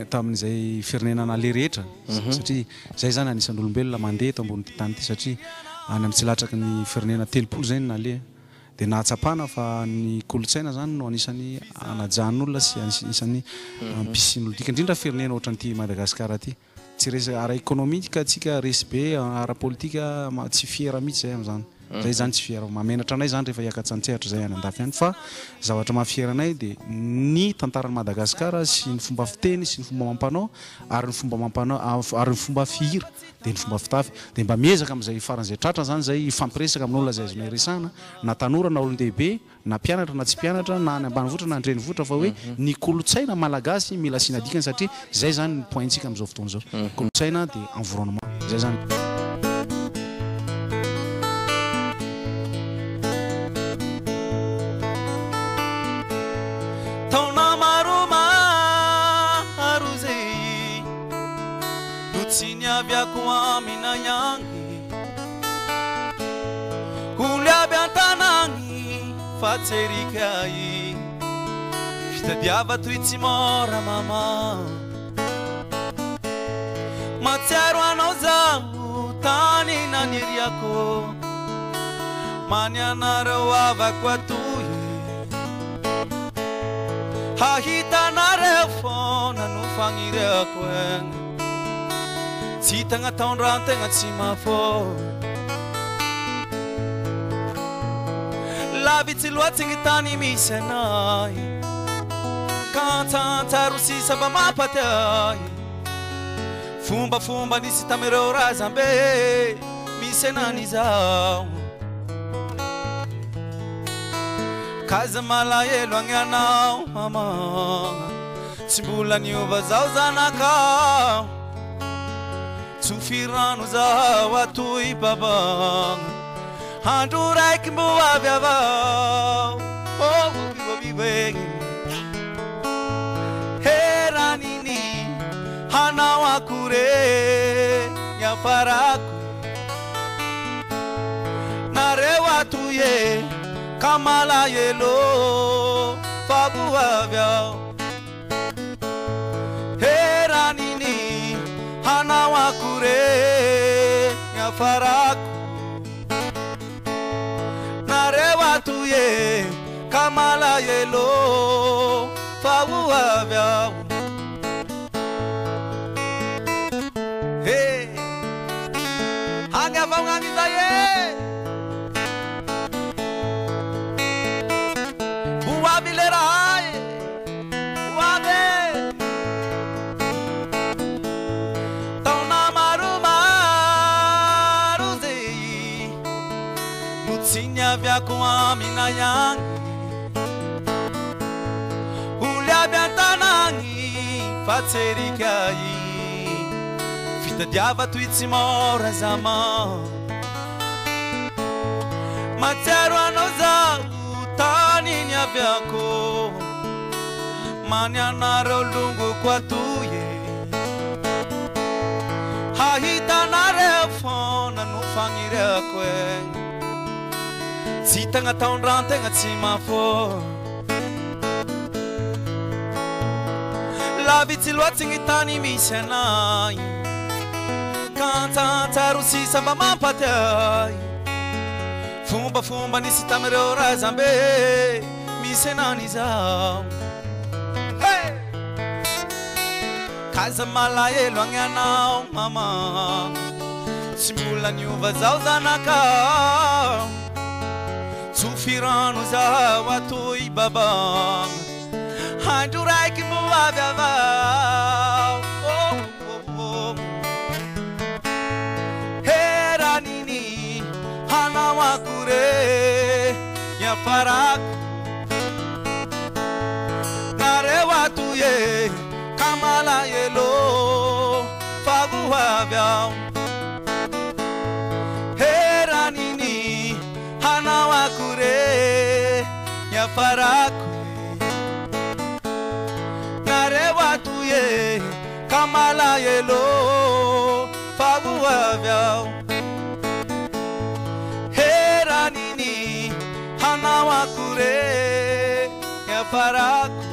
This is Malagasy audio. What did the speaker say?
tamin'izay firenenana le rehetra satria zay zany anisan'ny olombelona mandeha eto ambony tany ity satria any amin'ny tsy latraky ny firenena 30 zay ny nale dia nahatsapana fa ny kolotsaina zany no anisan'ny anajan'olona sy anisan'ny ampisin'olodika indrindra firenena ohatran'ity Madagasikara ity tsy resaka ara économique tsika resy be ara politika tsy fiera mihitsy zay amin'izany zay zany tsy fiera mamenatra anay zany rehefa hiaka-tsantsehatra zay any andafy any fa zavatra mahafiera anay dia ny tantaran'i Madagasikara sy ny fomba fiteny sy ny fomba mampanao ary ny fomba mampanao ary ny fomba fihira dia ny fomba fitafy dia mba miezaka amin'izay faran'izay tratra zany zay ifampiresaka amin'olona zay azonay resahana na tanora na olon-dehibe na mpianatra na tsy mpianatra na any ambanivohitra na andrenivohitra fa hoe ny kolotsaina malagasy mila asiana dikany satria zay zany ny pointsika amin'izao fotoana zao kolotsaina dia environnement zay zany Biako amina yangi Kulia biantanangi Fatserikai Fitadiava tuitsimora mama Matsero anozau Tani naniriako Manyana wava kwa tuye Hahita na refona Nufangire kwengi Si tanga taonran tanga simafo La viti luat singitani misenai Kanta tarusi saba mapatai Fumba fumba nisi tamero razambe Misenani zao Kaza malaye luanganao mama Timbula niuva zao zanakao Sufirano za watu ibabang Handurai kimbuwa vyavao Oh viwe Hera nini Hana wakure Nyafaraku Nare watu ye Kamala yelo Fabuwa vyao Hera nini Hana wakure Nyafaraku Nare watu ye Kamala yelo Fabuwa vyao Hey Hanga faungangiza ye Buwabilera ye Buwabe Sinya vyako amina yangi Ulia biantanangi Fatserikai Fitadiava tuitsimora zama Matero anoza Utaninya vyako Manyana rolungu kwa tuye Hahita na refona Nufangire kwenye Si tanga taonran tanga tsimafo La viti luat singitani misenai Kanta tarusi saba mapatai Fumba fumba nisi tamero razambe Misenani zao Hey Kaza malaye luanganao mama Simula nyuva zao zanakao Sufirano za watu ibabang Handurai kimbuwa vyavao Hera nini Hana wakure Nyafaraku Nare watu ye Kamala yelo Fabuwa vyao Hera nini Hana wakure Nyafaraku Nare watu ye Kamala yelo Fabuwa vyao Hera nini Hana wakure Nyafaraku